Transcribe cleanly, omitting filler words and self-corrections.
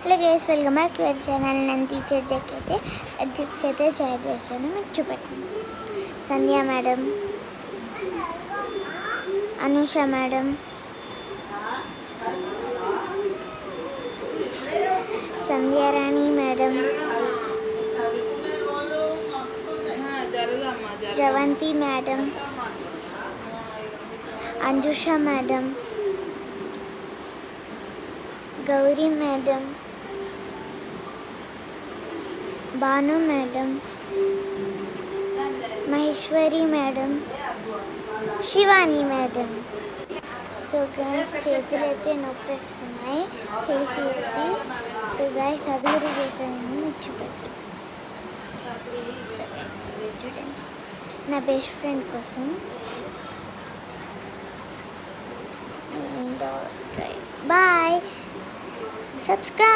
Hello guys, welcome back to our channel. నేను teacher జెక్ అయితే గిఫ్ట్స్ అయితే తయారు చేశాను, మీకు చూపెట్టాను. Sandhya madam, Anusha madam, Sandhyarani madam, Sravanthi madam, Anjusha madam, Gowri madam, Bhanu madam, Maheshwari madam, Shivani madam. So guys, చేతులు అయితే నొప్పిస్తున్నాయి చేసేసి. సో గైస్, అది కూడా చేశాను, మీకు చూపెట్టాను. సో గైస్ చూడండి, నా బెస్ట్ ఫ్రెండ్ కోసం. Bye, subscribe.